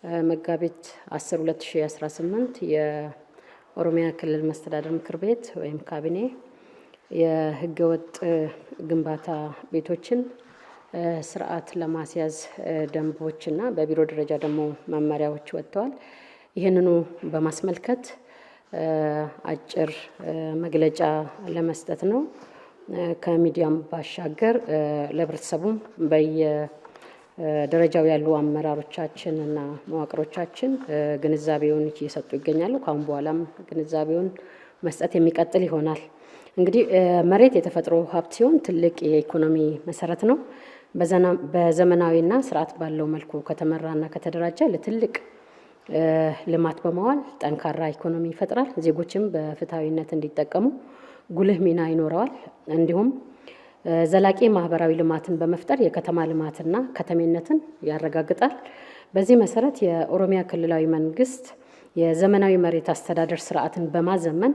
መጋቢት 10 2018 የኦሮሚያ ክልል መስተዳድር ምክር ቤት ወይም ካቢኔ የህገወጥ ግንባታ ቤቶችን ስርዓት ለማስያዝ ደንቦችና በቢሮ ደረጃ ደግሞ መመሪያዎች ወጥተዋል። ይህንኑ በማስመልከት አጭር መግለጫ ለመስጠት ነው። ከሚዲያም ባሻገር ለህብረተሰቡም በየደረጃው ያሉ አመራሮቻችን እና መዋቅሮቻችን ግንዛቤውን እየሰጡ ይገኛሉ። ካሁን በኋላም ግንዛቤውን መስጠት የሚቀጥል ይሆናል። እንግዲህ መሬት የተፈጥሮ ሀብት ሲሆን ትልቅ የኢኮኖሚ መሰረት ነው። በዘመናዊና ስርዓት ባለው መልኩ ከተመራና ከተደራጀ ለትልቅ ልማት በመዋል ጠንካራ ኢኮኖሚ ይፈጥራል። ዜጎችም በፍትሃዊነት እንዲጠቀሙ ጉልህ ሚና ይኖረዋል። እንዲሁም ዘላቂ ማህበራዊ ልማትን በመፍጠር የከተማ ልማትና ከተሜነትን ያረጋግጣል። በዚህ መሰረት የኦሮሚያ ክልላዊ መንግስት የዘመናዊ መሬት አስተዳደር ስርዓትን በማዘመን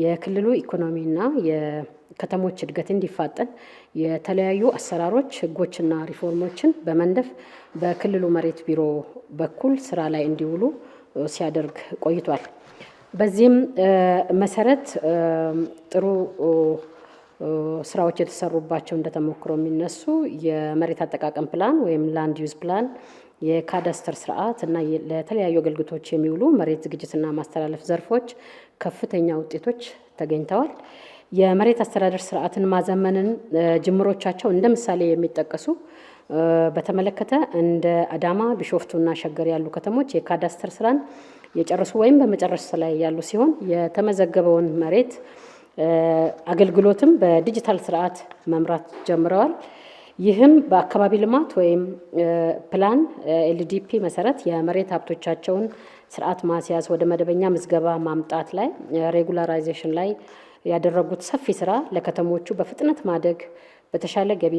የክልሉ ኢኮኖሚና የከተሞች እድገት እንዲፋጠን የተለያዩ አሰራሮች፣ ህጎችና ሪፎርሞችን በመንደፍ በክልሉ መሬት ቢሮ በኩል ስራ ላይ እንዲውሉ ሲያደርግ ቆይቷል። በዚህም መሰረት ጥሩ ስራዎች የተሰሩባቸው እንደተሞክሮ የሚነሱ የመሬት አጠቃቀም ፕላን ወይም ላንድ ዩዝ ፕላን፣ የካዳስተር ስርዓት እና ለተለያዩ አገልግሎቶች የሚውሉ መሬት ዝግጅትና ማስተላለፍ ዘርፎች ከፍተኛ ውጤቶች ተገኝተዋል። የመሬት አስተዳደር ስርዓትን ማዘመንን ጅምሮቻቸው እንደ ምሳሌ የሚጠቀሱ በተመለከተ እንደ አዳማ፣ ቢሾፍቱና ሸገር ያሉ ከተሞች የካዳስተር ስራን የጨረሱ ወይም በመጨረስ ላይ ያሉ ሲሆን የተመዘገበውን መሬት አገልግሎትም በዲጂታል ስርዓት መምራት ጀምረዋል። ይህም በአካባቢ ልማት ወይም ፕላን ኤልዲፒ መሰረት የመሬት ሀብቶቻቸውን ስርዓት ማስያዝ ወደ መደበኛ ምዝገባ ማምጣት ላይ ሬጉላራይዜሽን ላይ ያደረጉት ሰፊ ስራ ለከተሞቹ በፍጥነት ማደግ፣ በተሻለ ገቢ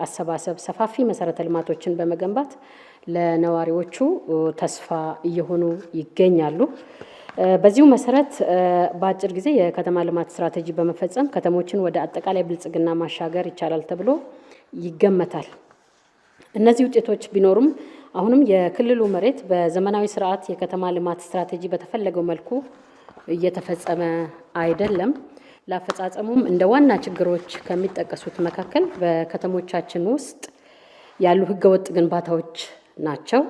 አሰባሰብ፣ ሰፋፊ መሰረተ ልማቶችን በመገንባት ለነዋሪዎቹ ተስፋ እየሆኑ ይገኛሉ። በዚሁ መሰረት በአጭር ጊዜ የከተማ ልማት ስትራቴጂ በመፈጸም ከተሞችን ወደ አጠቃላይ ብልጽግና ማሻገር ይቻላል ተብሎ ይገመታል። እነዚህ ውጤቶች ቢኖሩም አሁንም የክልሉ መሬት በዘመናዊ ስርዓት የከተማ ልማት ስትራቴጂ በተፈለገው መልኩ እየተፈጸመ አይደለም። ለአፈጻጸሙም እንደ ዋና ችግሮች ከሚጠቀሱት መካከል በከተሞቻችን ውስጥ ያሉ ህገወጥ ግንባታዎች ናቸው።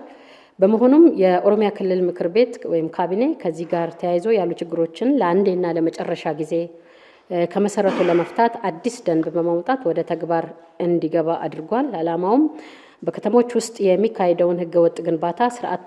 በመሆኑም የኦሮሚያ ክልል ምክር ቤት ወይም ካቢኔ ከዚህ ጋር ተያይዞ ያሉ ችግሮችን ለአንዴና ለመጨረሻ ጊዜ ከመሰረቱ ለመፍታት አዲስ ደንብ በማውጣት ወደ ተግባር እንዲገባ አድርጓል። ዓላማውም በከተሞች ውስጥ የሚካሄደውን ህገወጥ ግንባታ ስርዓት